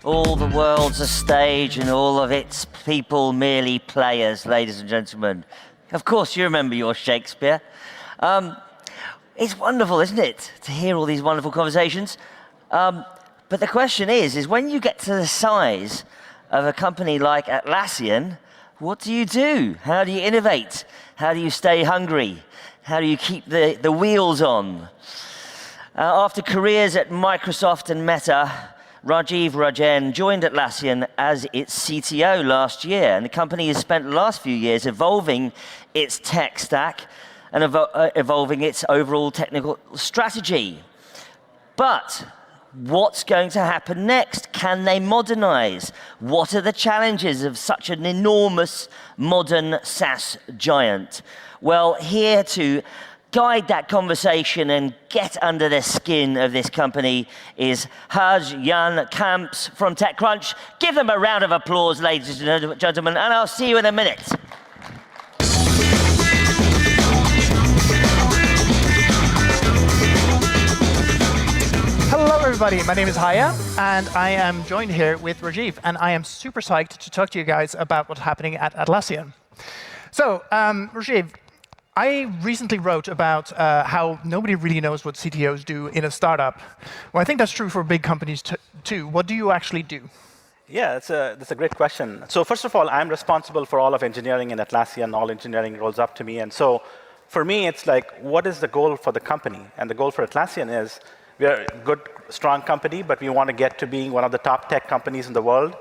All the world's a stage and all of its people merely players, ladies and gentlemen. Of course you remember your Shakespeare. It's wonderful, isn't it, to hear all these wonderful conversations. But the question is when you get to the size of a company like Atlassian, what do you do? How do you innovate? How do you stay hungry? How do you keep the wheels on? After careers at Microsoft and Meta, Rajeev Rajan joined Atlassian as its CTO last year, and the company has spent the last few years evolving its tech stack and evolving its overall technical strategy. But what's going to happen next? Can they modernize? What are the challenges of such an enormous modern SaaS giant? Well, here to guide that conversation and get under the skin of this company is Jan Kamps from TechCrunch. Give them a round of applause, ladies and gentlemen, and I'll see you in a minute. Hello everybody, my name is Haya, and I am joined here with Rajeev, and I am super psyched to talk to you guys about what's happening at Atlassian. So, Rajeev, I recently wrote about how nobody really knows what CTOs do in a startup. Well, I think that's true for big companies too. What do you actually do? Yeah, that's a great question. So first of all, I'm responsible for all of engineering in Atlassian. All engineering rolls up to me. And so for me, it's like, what is the goal for the company? And the goal for Atlassian is we're a good, strong company, but we want to get to being one of the top tech companies in the world.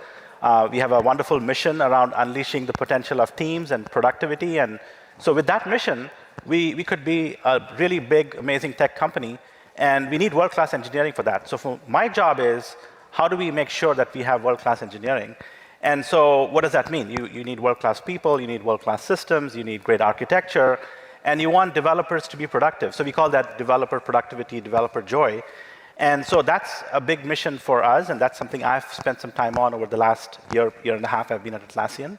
We have a wonderful mission around unleashing the potential of teams and productivity. And so with that mission, we could be a really big, amazing tech company, and we need world-class engineering for that. So for my job is, how do we make sure that we have world-class engineering? And so what does that mean? You need world-class people, you need world-class systems, you need great architecture, and you want developers to be productive. So we call that developer productivity, developer joy. And so that's a big mission for us, and that's something I've spent some time on over the last year and a half I've been at Atlassian.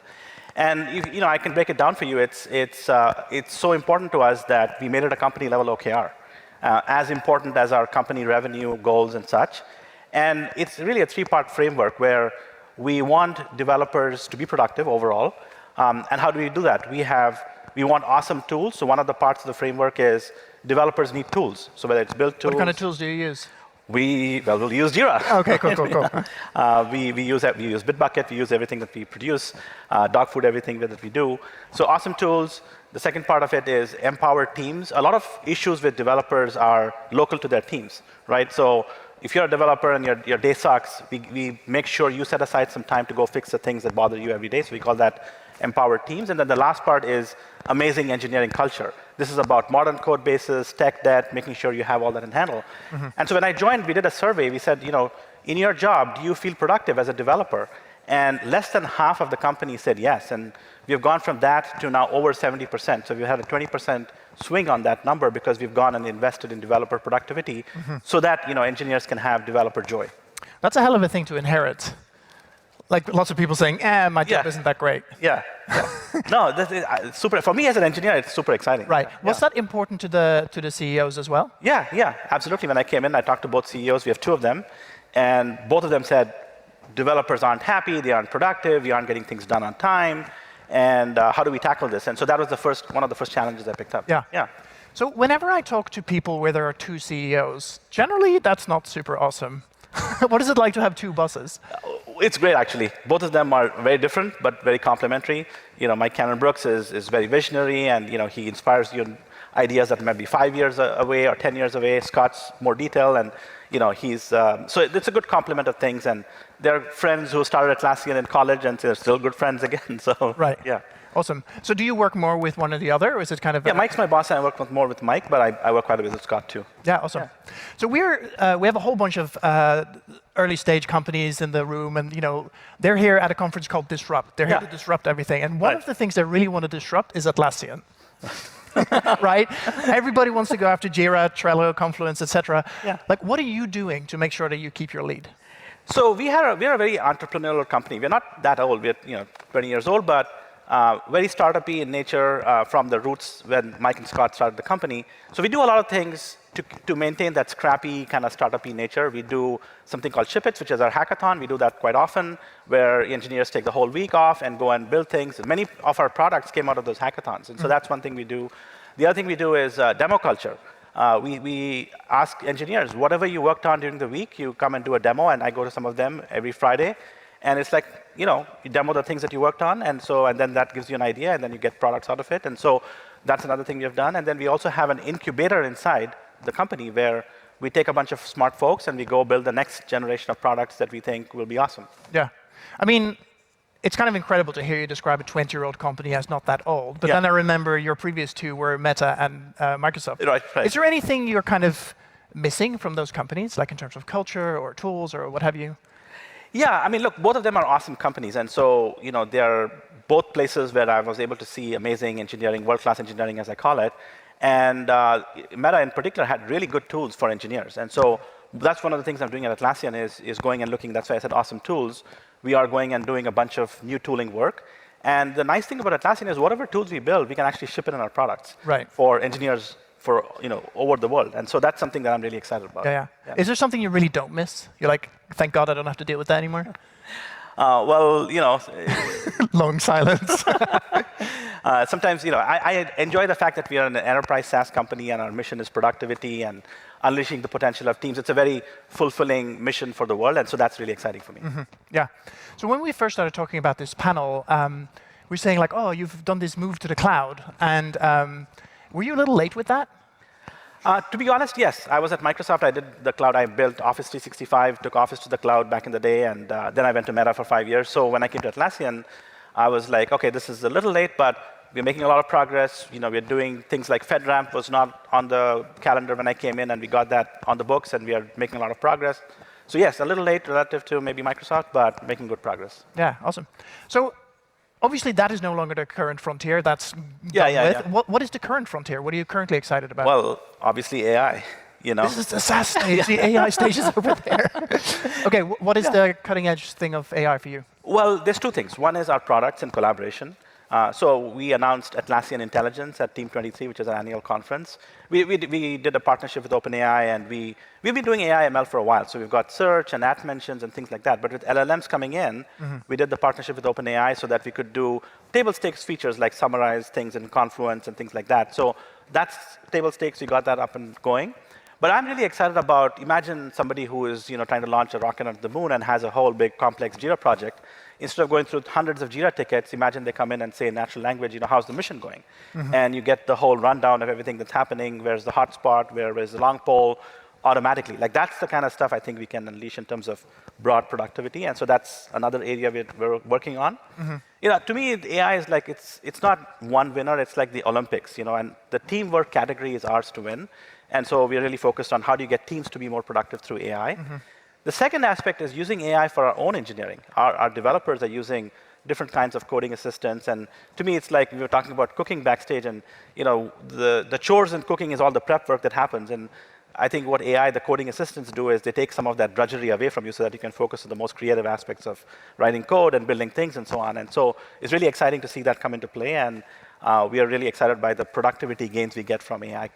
And I can break it down for you. It's so important to us that we made it a company-level OKR, as important as our company revenue goals and such. And it's really a three-part framework where we want developers to be productive overall. And how do we do that? We want awesome tools. So one of the parts of the framework is developers need tools. So whether it's build tools. What kind of tools do you use? We'll use Jira. Okay, cool. We use Bitbucket. We use everything that we produce, dog food, everything that we do. So awesome tools. The second part of it is empower teams. A lot of issues with developers are local to their teams, right? So if you're a developer and your day sucks, we make sure you set aside some time to go fix the things that bother you every day. So we call that empower teams. And then the last part is amazing engineering culture. This is about modern code bases, tech debt, making sure you have all that in handle. Mm-hmm. And so when I joined, we did a survey. We said, in your job, do you feel productive as a developer? And less than half of the company said yes. And we've gone from that to now over 70%. So we've had a 20% swing on that number because we've gone and invested in developer productivity so that engineers can have developer joy. That's a hell of a thing to inherit. Like lots of people saying, my job isn't that great. Yeah. No, it's super. For me as an engineer, it's super exciting. Right. Was that important to the CEOs as well? Yeah, absolutely. When I came in, I talked to both CEOs. We have two of them. And both of them said, developers aren't happy, they aren't productive, we aren't getting things done on time. And how do we tackle this? And so that was one of the first challenges I picked up. Yeah. So whenever I talk to people where there are two CEOs, generally that's not super awesome. What is it like to have two bosses? It's great, actually. Both of them are very different, but very complementary. Mike Cannon-Brookes is very visionary, and he inspires you in ideas that might be 5 years away or 10 years away. Scott's more detailed, and he's so it's a good complement of things. And they're friends who started Atlassian in college, and they're still good friends again. So right, yeah. Awesome. So do you work more with one or the other, or is it kind of? Yeah, Mike's my boss, and I work more with Mike, but I work quite a bit with Scott too. Yeah, awesome. Yeah. So we have a whole bunch of early stage companies in the room, and they're here at a conference called Disrupt. They're here to disrupt everything, and one of the things they really want to disrupt is Atlassian. Right? Everybody wants to go after Jira, Trello, Confluence, etc. Yeah. Like, what are you doing to make sure that you keep your lead? So we are a very entrepreneurial company. We're not that old. We're 20 years old, but very startup-y in nature from the roots when Mike and Scott started the company. So we do a lot of things to maintain that scrappy kind of startup-y nature. We do something called Ship Its, which is our hackathon. We do that quite often, where engineers take the whole week off and go and build things. Many of our products came out of those hackathons, and so that's one thing we do. The other thing we do is demo culture. We ask engineers, whatever you worked on during the week, you come and do a demo, and I go to some of them every Friday. And it's like, you demo the things that you worked on, and then that gives you an idea, and then you get products out of it. And so that's another thing we have done. And then we also have an incubator inside the company where we take a bunch of smart folks and we go build the next generation of products that we think will be awesome. Yeah. I mean, it's kind of incredible to hear you describe a 20-year-old company as not that old. But then I remember your previous two were Meta and Microsoft. Right. Is there anything you're kind of missing from those companies, like in terms of culture or tools or what have you? Yeah, I mean, look, both of them are awesome companies. And so, they're both places where I was able to see amazing engineering, world-class engineering, as I call it. And Meta in particular had really good tools for engineers. And so that's one of the things I'm doing at Atlassian is going and looking. That's why I said awesome tools. We are going and doing a bunch of new tooling work. And the nice thing about Atlassian is whatever tools we build, we can actually ship it in our products for engineers for over the world. And so that's something that I'm really excited about. Yeah. Is there something you really don't miss? You're like, thank God I don't have to deal with that anymore? Long silence. Sometimes, I enjoy the fact that we are an enterprise SaaS company and our mission is productivity and unleashing the potential of teams. It's a very fulfilling mission for the world, and so that's really exciting for me. Mm-hmm. Yeah. So when we first started talking about this panel, we're saying like, oh, you've done this move to the cloud, and were you a little late with that? To be honest, yes. I was at Microsoft. I did the cloud. I built Office 365, took Office to the cloud back in the day, and then I went to Meta for 5 years. So when I came to Atlassian, I was like, okay, this is a little late, but we're making a lot of progress. We're doing things like FedRAMP was not on the calendar when I came in, and we got that on the books, and we are making a lot of progress. So yes, a little late relative to maybe Microsoft, but making good progress. Yeah, awesome. So obviously that is no longer the current frontier. That's yeah. What is the current frontier? What are you currently excited about? Well, obviously AI. This is the SaaS stage. The AI stage is over there. Okay, what is the cutting edge thing of AI for you? Well, there's two things. One is our products and collaboration. So we announced Atlassian Intelligence at Team 23, which is our annual conference. We did a partnership with OpenAI, and we've been doing AI ML for a while. So we've got search and at mentions and things like that. But with LLMs coming in, we did the partnership with OpenAI so that we could do table stakes features like summarize things in Confluence and things like that. So that's table stakes. We got that up and going. But I'm really excited about, imagine somebody who is trying to launch a rocket onto the moon and has a whole big complex Jira project. Instead of going through hundreds of Jira tickets, imagine they come in and say in natural language, how's the mission going? And you get the whole rundown of everything that's happening, where's the hotspot, where's the long pole, automatically. Like that's the kind of stuff I think we can unleash in terms of broad productivity. And so that's another area we're working on. To me, AI is like, it's not one winner, it's like the Olympics, and the teamwork category is ours to win. And so we're really focused on how do you get teams to be more productive through AI. The second aspect is using AI for our own engineering. Our developers are using different kinds of coding assistants. And to me, it's like we were talking about cooking backstage. And the chores in cooking is all the prep work that happens. And I think what AI, the coding assistants do is they take some of that drudgery away from you so that you can focus on the most creative aspects of writing code and building things and so on. And so it's really exciting to see that come into play. And we are really excited by the productivity gains we get from AI,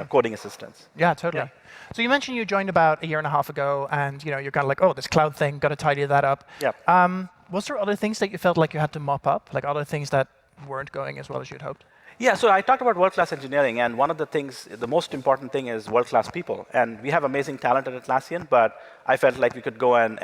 coding assistants. Yeah, totally. Yeah. So you mentioned you joined about a year and a half ago, and you're kind of like, oh, this cloud thing, got to tidy that up. Yeah. Was there other things that you felt like you had to mop up, like other things that weren't going as well as you'd hoped? Yeah, so I talked about world-class engineering, and one of the things, the most important thing is world-class people. And we have amazing talent at Atlassian, but I felt like we could go and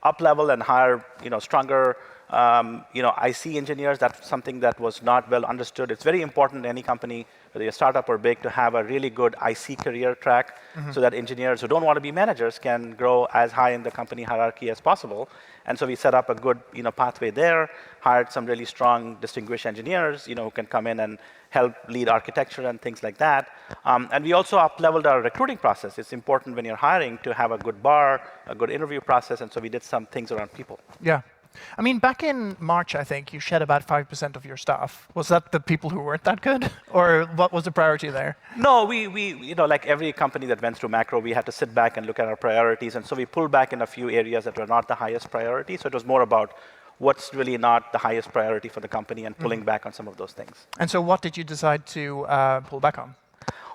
up-level and hire, stronger, IC engineers. That's something that was not well understood. It's very important in any company, whether you're a startup or big, to have a really good IC career track so that engineers who don't want to be managers can grow as high in the company hierarchy as possible. And so we set up a good, pathway there, hired some really strong, distinguished engineers, who can come in and help lead architecture and things like that. And we also up-leveled our recruiting process. It's important when you're hiring to have a good bar, a good interview process, and so we did some things around people. Yeah. I mean, back in March, I think, you shed about 5% of your staff. Was that the people who weren't that good? Or what was the priority there? No, we like every company that went through macro, we had to sit back and look at our priorities. And so we pulled back in a few areas that were not the highest priority. So it was more about what's really not the highest priority for the company and pulling back on some of those things. And so what did you decide to pull back on?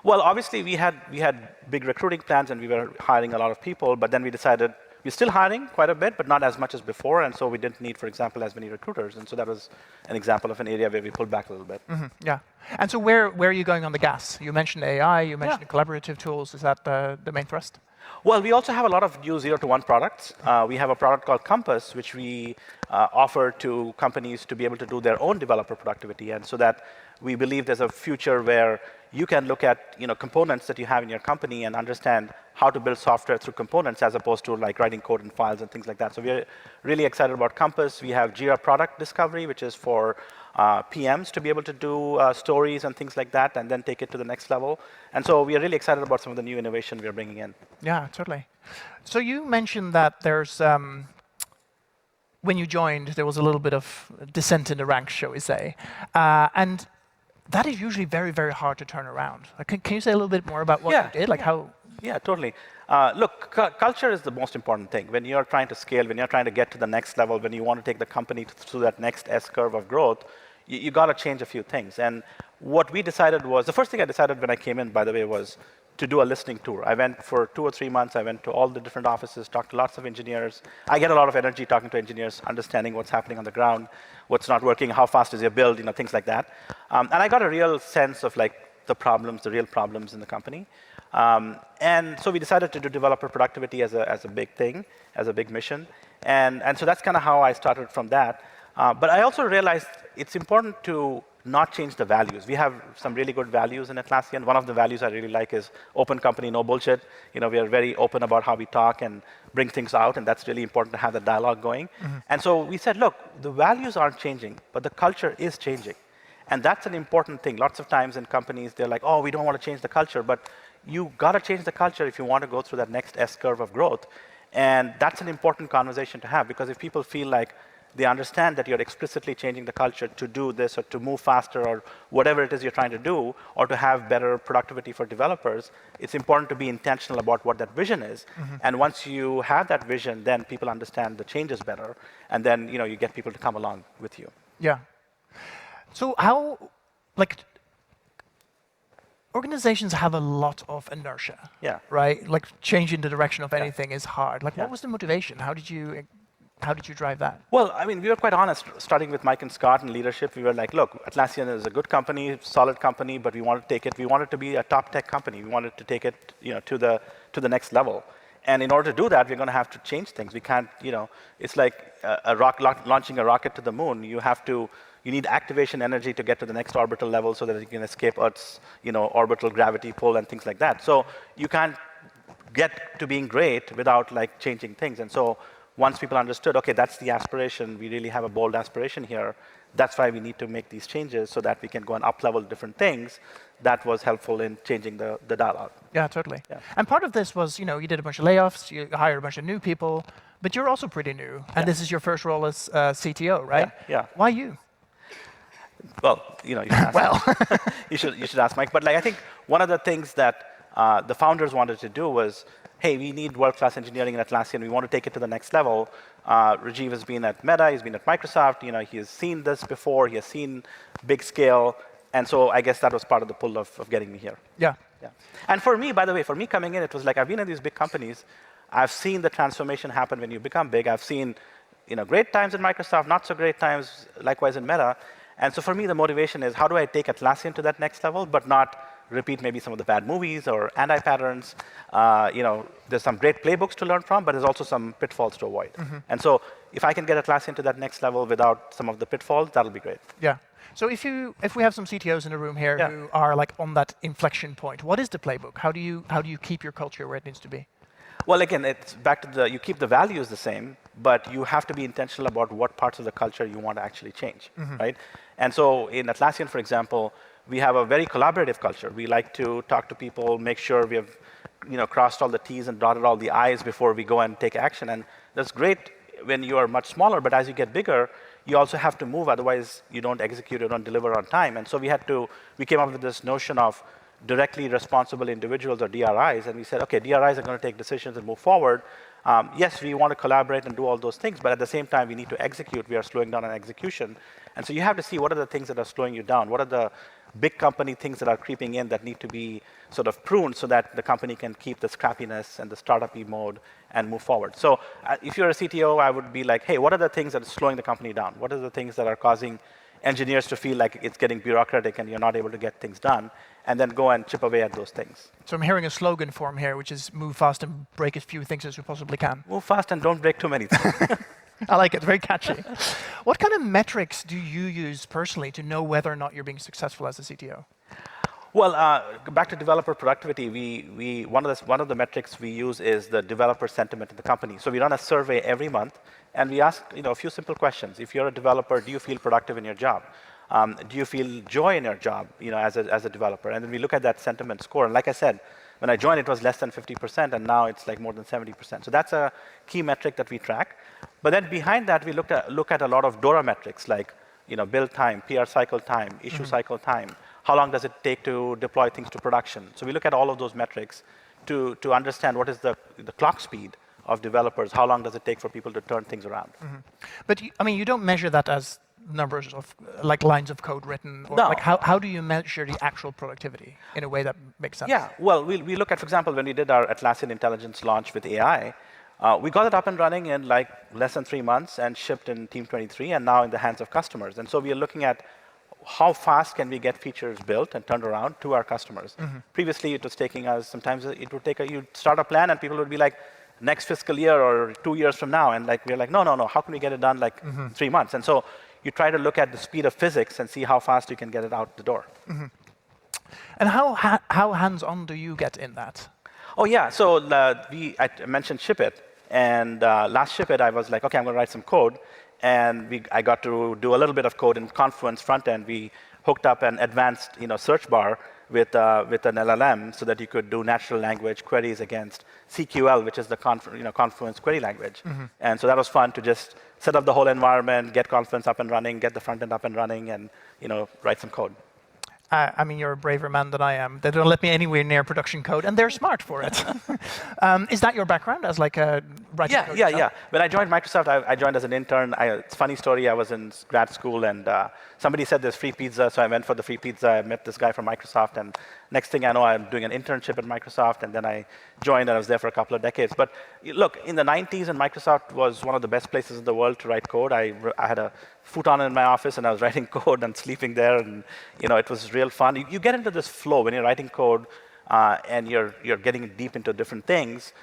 Well, obviously we had big recruiting plans and we were hiring a lot of people, but then we decided we're still hiring quite a bit, but not as much as before, and so we didn't need, for example, as many recruiters, and so that was an example of an area where we pulled back a little bit. Yeah. And so where are you going on the gas? You mentioned AI, you mentioned collaborative tools. Is that the main thrust? Well, we also have a lot of new 0-to-1 products. We have a product called Compass, which we offer to companies to be able to do their own developer productivity, and so that we believe there's a future where you can look at components that you have in your company and understand how to build software through components as opposed to like writing code in files and things like that. So we're really excited about Compass. We have Jira Product Discovery, which is for PMs to be able to do stories and things like that and then take it to the next level. And so we are really excited about some of the new innovation we are bringing in. Yeah, totally. So you mentioned that there's, when you joined, there was a little bit of descent in the ranks, shall we say. And that is usually very, very hard to turn around. Can you say a little bit more about what you did? Like how? Yeah, totally. Look, culture is the most important thing. When you're trying to scale, when you're trying to get to the next level, when you want to take the company through that next S-curve of growth, you got to change a few things. And what we decided was, the first thing I decided when I came in, by the way, was to do a listening tour. I went for 2 or 3 months. I went to all the different offices, talked to lots of engineers. I get a lot of energy talking to engineers, understanding what's happening on the ground, what's not working, how fast is your build, things like that. And I got a real sense of like the problems, the real problems in the company. And so we decided to do developer productivity as a big thing, as a big mission. And so that's kind of how I started from that. But I also realized it's important to not change the values. We have some really good values in Atlassian. One of the values I really like is open company, no bullshit. We are very open about how we talk and bring things out, and that's really important to have the dialogue going. And so we said, look, the values aren't changing, but the culture is changing. And that's an important thing. Lots of times in companies, they're like, oh, we don't want to change the culture, but you got to change the culture if you want to go through that next S-curve of growth. And that's an important conversation to have, because if people feel like they understand that you're explicitly changing the culture to do this or to move faster or whatever it is you're trying to do, or to have better productivity for developers, it's important to be intentional about what that vision is. And once you have that vision, then people understand the changes better, and then you get people to come along with you. Yeah. So how, organizations have a lot of inertia. Yeah. Right? Like changing the direction of anything is hard. What was the motivation? How did you drive that? Well, I mean, we were quite honest, starting with Mike and Scott and leadership. We were like, look, Atlassian is a good company, solid company, but we want to take it. We want it to be a top tech company. We wanted to take it, to the next level. And in order to do that, we're going to have to change things. We can't, it's like launching a rocket to the moon. You need activation energy to get to the next orbital level so that you can escape Earth's, orbital gravity pull and things like that. So you can't get to being great without changing things. And so once people understood, okay, that's the aspiration, we really have a bold aspiration here, that's why we need to make these changes so that we can go and up-level different things. That was helpful in changing the dialogue. Yeah, totally. Yeah. And part of this was, you did a bunch of layoffs, you hired a bunch of new people, but you're also pretty new, and this is your first role as CTO, right? Yeah. Why you? Well, you should ask you should ask Mike. But I think one of the things that the founders wanted to do was, hey, we need world-class engineering in Atlassian. We want to take it to the next level. Rajeev has been at Meta. He's been at Microsoft. He has seen this before. He has seen big scale. And so I guess that was part of the pull of getting me here. Yeah. And for me, by the way, coming in, it was like I've been in these big companies. I've seen the transformation happen when you become big. I've seen great times in Microsoft, not so great times, likewise in Meta. And so for me, the motivation is how do I take Atlassian to that next level, but not repeat maybe some of the bad movies or anti-patterns. There's some great playbooks to learn from, but there's also some pitfalls to avoid. And so if I can get Atlassian to that next level without some of the pitfalls, that'll be great. Yeah. So if we have some CTOs in the room here who are on that inflection point, what is the playbook? How do you keep your culture where it needs to be? Well, again, it's back to you keep the values the same, but you have to be intentional about what parts of the culture you want to actually change, right? And so in Atlassian, for example, we have a very collaborative culture. We like to talk to people, make sure we have crossed all the T's and dotted all the I's before we go and take action. And that's great when you are much smaller, but as you get bigger, you also have to move, otherwise you don't execute, you don't deliver on time. And so we came up with this notion of directly responsible individuals, or DRIs, and we said, okay, DRIs are going to take decisions and move forward, Yes, we want to collaborate and do all those things, but at the same time, we need to execute. We are slowing down on execution. And so you have to see what are the things that are slowing you down. What are the big company things that are creeping in that need to be sort of pruned so that the company can keep the scrappiness and the startup-y mode and move forward. So if you're a CTO, I would be like, hey, what are the things that are slowing the company down? What are the things that are causing engineers to feel like it's getting bureaucratic and you're not able to get things done? And then go and chip away at those things. So I'm hearing a slogan form here, which is move fast and break as few things as you possibly can. Move fast and don't break too many things. I like it, very catchy. What kind of metrics do you use personally to know whether or not you're being successful as a CTO? Well, back to developer productivity, one of the metrics we use is the developer sentiment in the company. So we run a survey every month, and we ask a few simple questions. If you're a developer, do you feel productive in your job? Do you feel joy in your job, as a developer? And then we look at that sentiment score. And like I said, when I joined, it was less than 50%, and now it's like more than 70%. So that's a key metric that we track. But then behind that, we look at a lot of DORA metrics, like build time, PR cycle time, issue cycle time. How long does it take to deploy things to production? So we look at all of those metrics to understand what is the clock speed of developers. How long does it take for people to turn things around? But you don't measure that as numbers of like lines of code written, or No. like how do you measure the actual productivity in a way that makes sense? Yeah, well, we look at, for example, when we did our Atlassian intelligence launch with AI, we got it up and running in like less than 3 months and shipped in Team 23 and now in the hands of customers. And so we are looking at how fast can we get features built and turned around to our customers. Previously, it was taking us, sometimes it would take you'd start a plan and people would be like, next fiscal year or 2 years from now. And like, we're like, no, how can we get it done like 3 months? And so you try to look at the speed of physics and see how fast you can get it out the door. And how hands-on do you get in that? Oh yeah, so I mentioned Ship It, and last Ship It, I was like, okay, I'm going to write some code, and I got to do a little bit of code in Confluence front end. We hooked up an advanced search bar with an LLM so that you could do natural language queries against CQL, which is the Confluence query language. And so that was fun to just set up the whole environment, get Confluence up and running, get the front end up and running, and write some code. I mean, you're a braver man than I am. They don't let me anywhere near production code, and they're smart for it. Is that your background as like a writing code? Yeah. When I joined Microsoft, I joined as an intern. It's a funny story. I was in grad school, and somebody said there's free pizza, so I went for the free pizza. I met this guy from Microsoft, and next thing I know, I'm doing an internship at Microsoft, and then I joined, and I was there for a couple of decades. But look, in the 90s, and Microsoft was one of the best places in the world to write code. I had a futon in my office, and I was writing code and sleeping there, and it was real fun. You get into this flow when you're writing code, and you're getting deep into different things.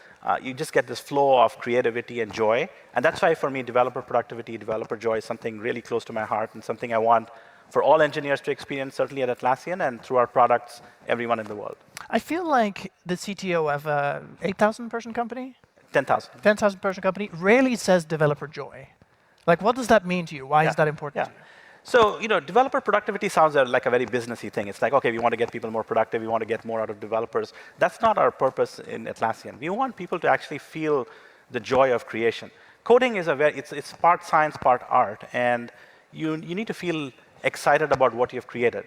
You just get this flow of creativity and joy, and that's why for me, developer productivity, developer joy is something really close to my heart, and something I want for all engineers to experience, certainly at Atlassian, and through our products, everyone in the world. I feel like the CTO of a 8,000 person company, 10,000. 10,000 person company, rarely says developer joy. Like, what does that mean to you? Why is that important to you? So, developer productivity sounds like a very businessy thing. It's like, okay, we want to get people more productive. We want to get more out of developers. That's not our purpose in Atlassian. We want people to actually feel the joy of creation. Coding is it's part science, part art, and you need to feel excited about what you've created.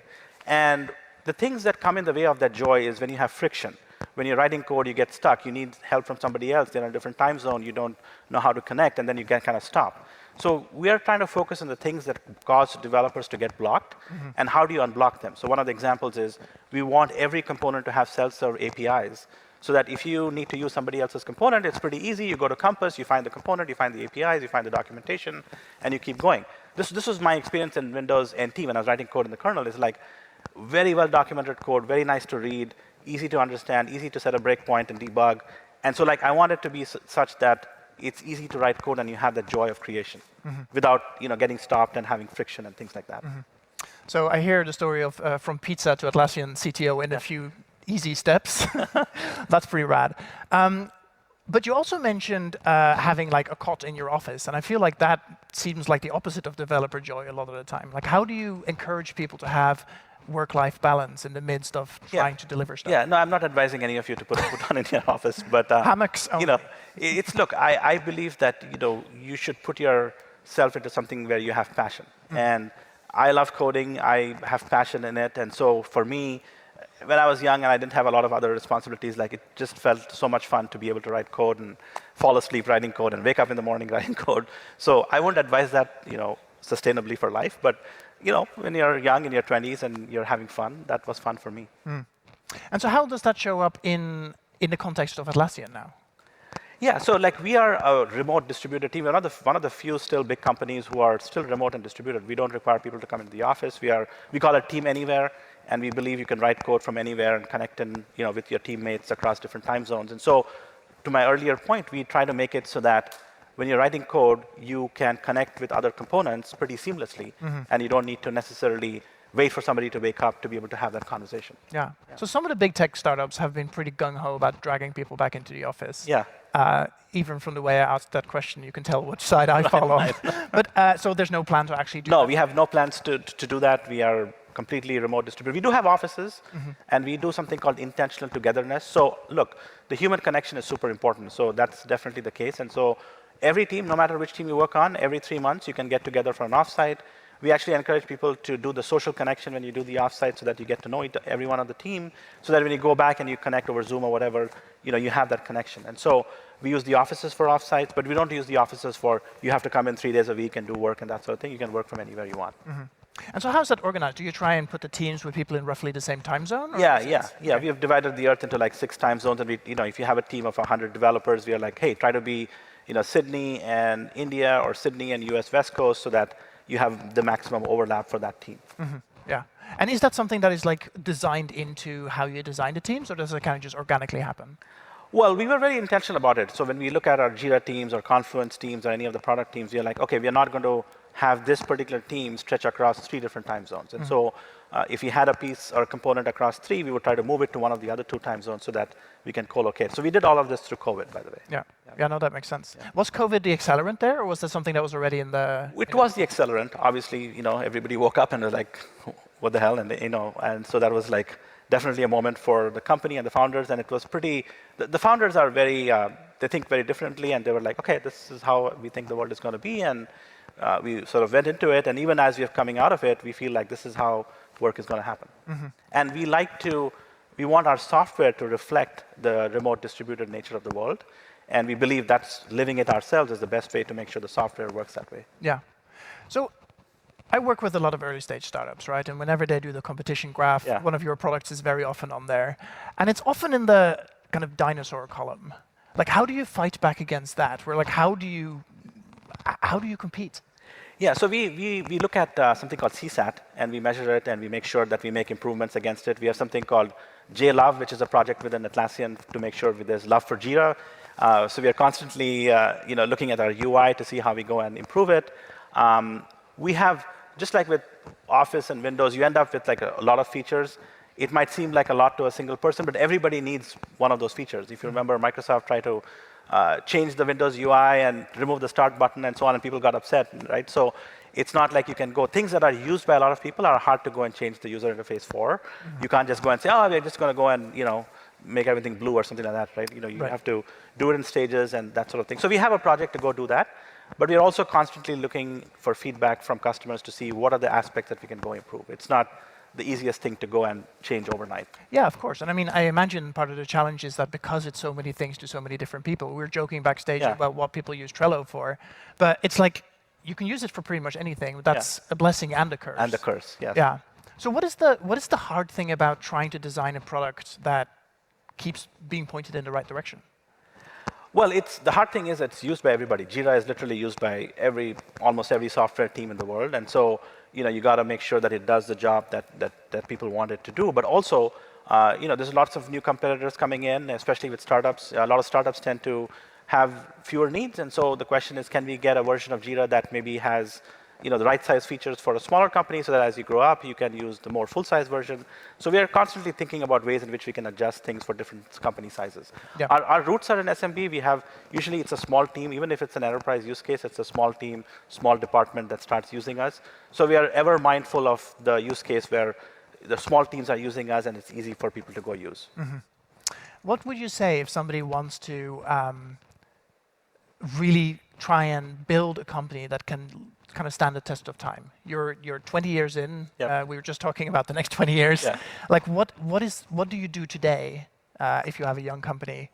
And the things that come in the way of that joy is when you have friction. When you're writing code, you get stuck. You need help from somebody else. They're in a different time zone. You don't know how to connect, and then you get kind of stop. So we are trying to focus on the things that cause developers to get blocked, and how do you unblock them? So one of the examples is we want every component to have self-serve APIs, so that if you need to use somebody else's component, it's pretty easy. You go to Compass, you find the component, you find the APIs, you find the documentation, and you keep going. This was my experience in Windows NT when I was writing code in the kernel. It's like very well documented code, very nice to read, easy to understand, easy to set a breakpoint and debug. And so I want it to be such that it's easy to write code and you have the joy of creation without getting stopped and having friction and things like that. So I hear the story of from pizza to Atlassian CTO in a few easy steps. That's pretty rad. But you also mentioned having like a cot in your office, and I feel like that seems like the opposite of developer joy a lot of the time. Like, how do you encourage people to have work-life balance in the midst of trying to deliver stuff? Yeah, no, I'm not advising any of you to put a futon in your office, but hammocks only. Look, I believe that you should put yourself into something where you have passion, and I love coding. I have passion in it, and so for me, when I was young and I didn't have a lot of other responsibilities, like it just felt so much fun to be able to write code and fall asleep writing code and wake up in the morning writing code. So I wouldn't advise that, sustainably for life. But, when you're young in your 20s and you're having fun, that was fun for me. And so how does that show up in the context of Atlassian now? Yeah, so like we are a remote distributed team. We're one of the few still big companies who are still remote and distributed. We don't require people to come into the office. We call it Team Anywhere, and we believe you can write code from anywhere and connect with your teammates across different time zones. And so, to my earlier point, we try to make it so that when you're writing code, you can connect with other components pretty seamlessly, and you don't need to necessarily wait for somebody to wake up to be able to have that conversation. Yeah. So some of the big tech startups have been pretty gung-ho about dragging people back into the office. Yeah. Even from the way I asked that question, you can tell which side I fall on. But so there's no plan to actually do that? No, we have no plans to do that. We are completely remote distributed. We do have offices, and we do something called intentional togetherness. So look, the human connection is super important. So that's definitely the case. And so every team, no matter which team you work on, every 3 months you can get together for an offsite. We actually encourage people to do the social connection when you do the offsite so that you get to know everyone on the team, so that when you go back and you connect over Zoom or whatever, you have that connection. And so we use the offices for offsites, but we don't use the offices for you have to come in 3 days a week and do work and that sort of thing. You can work from anywhere you want. And so how's that organized? Do you try and put the teams with people in roughly the same time zone? Yeah. Okay. We have divided the earth into like 6 time zones, and if you have a team of 100 developers, we are like, hey, try to be, Sydney and India or Sydney and US West Coast, so that you have the maximum overlap for that team. Yeah. And is that something that is like designed into how you design the teams, or does it kind of just organically happen? Well, we were very intentional about it. So when we look at our Jira teams or Confluence teams or any of the product teams, we are like, okay, we are not going to have this particular team stretch across 3 different time zones. And so if we had a piece or a component across 3, we would try to move it to one of the other 2 time zones so that we can co-locate. So we did all of this through COVID, by the way. Yeah, no, that makes sense. Yeah. Was COVID the accelerant there, or was that something that was already in the... It was the accelerant. Obviously, everybody woke up and was like, what the hell? And so that was like definitely a moment for the company and the founders, and it was pretty... The founders are very, they think very differently, and they were like, okay, this is how we think the world is going to be, and we sort of went into it, and even as we're coming out of it, we feel like this is how work is going to happen. And we want our software to reflect the remote distributed nature of the world, and we believe that's living it ourselves is the best way to make sure the software works that way. Yeah. So I work with a lot of early stage startups, right? And whenever they do the competition graph, one of your products is very often on there. And it's often in the kind of dinosaur column. Like, how do you fight back against that? Where, like, how do you compete? Yeah, so we look at something called CSAT, and we measure it, and we make sure that we make improvements against it. We have something called JLove, which is a project within Atlassian to make sure there's love for Jira. So we are constantly looking at our UI to see how we go and improve it. We have, just like with Office and Windows, you end up with like a lot of features. It might seem like a lot to a single person, but everybody needs one of those features. If you remember, Microsoft tried to change the Windows UI and remove the start button and so on, and people got upset, right? So it's not like you can go, things that are used by a lot of people are hard to go and change the user interface for. You can't just go and say, oh, we're just going to go and, make everything blue or something like that, right? You have to do it in stages and that sort of thing. So we have a project to go do that, but we're also constantly looking for feedback from customers to see what are the aspects that we can go improve. It's not the easiest thing to go and change overnight. Yeah, of course. And I mean, I imagine part of the challenge is that because it's so many things to so many different people, we're joking backstage about what people use Trello for, but it's like, you can use it for pretty much anything. That's a blessing and a curse. And a curse, yes. Yeah. So what is the hard thing about trying to design a product that keeps being pointed in the right direction? Well, the hard thing is it's used by everybody. Jira is literally used by almost every software team in the world, and so you got to make sure that it does the job that people want it to do. But also, there's lots of new competitors coming in, especially with startups. A lot of startups tend to have fewer needs, and so the question is, can we get a version of Jira that maybe has the right size features for a smaller company, so that as you grow up, you can use the more full-size version. So we are constantly thinking about ways in which we can adjust things for different company sizes. Yeah. Our roots are in SMB. Usually it's a small team. Even if it's an enterprise use case, it's a small team, small department that starts using us. So we are ever mindful of the use case where the small teams are using us and it's easy for people to go use. What would you say if somebody wants to really try and build a company that can kind of stand the test of time? You're 20 years in. Yep. We were just talking about the next 20 years. Yeah. Like, what do you do today if you have a young company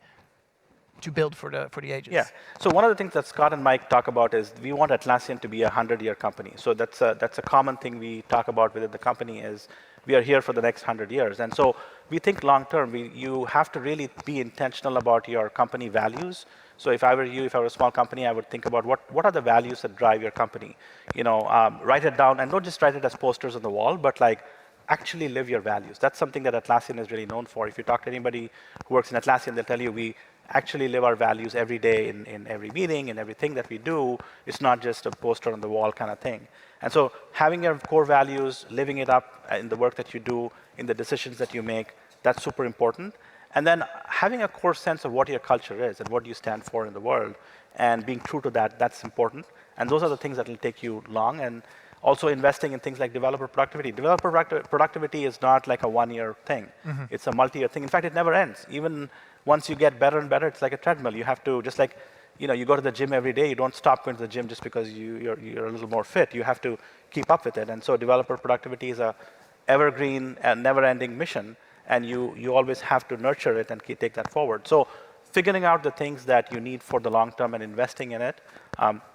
to build for the ages? Yeah. So one of the things that Scott and Mike talk about is we want Atlassian to be a 100-year company. So that's a common thing we talk about within the company is we are here for the next 100 years. And so we think long term, you have to really be intentional about your company values. So if I were you, if I were a small company, I would think about what are the values that drive your company. Write it down, and don't just write it as posters on the wall, but like actually live your values. That's something that Atlassian is really known for. If you talk to anybody who works in Atlassian, they'll tell you we actually live our values every day in every meeting, in everything that we do. It's not just a poster on the wall kind of thing. And so having your core values, living it up in the work that you do, in the decisions that you make, that's super important. And then having a core sense of what your culture is and what you stand for in the world and being true to that, that's important. And those are the things that will take you long. And also investing in things like developer productivity. Developer productivity is not like a one-year thing. Mm-hmm. It's a multi-year thing. In fact, it never ends. Even once you get better and better, it's like a treadmill. You have to, just like, you go to the gym every day. You don't stop going to the gym just because you're a little more fit. You have to keep up with it. And so developer productivity is a evergreen and never-ending mission. And you always have to nurture it and take that forward. So figuring out the things that you need for the long term and investing in it,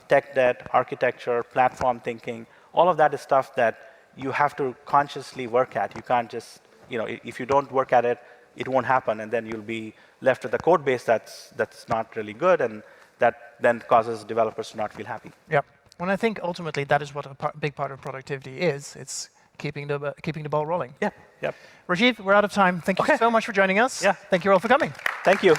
tech debt, architecture, platform thinking, all of that is stuff that you have to consciously work at. You can't just, if you don't work at it, it won't happen, and then you'll be left with a code base that's not really good, and that then causes developers to not feel happy. Yeah. Well, I think ultimately that is what a big part of productivity is. It's keeping the ball rolling. Yeah. Yep. Rajeev, we're out of time. Thank you so much for joining us. Yeah. Thank you all for coming. Thank you.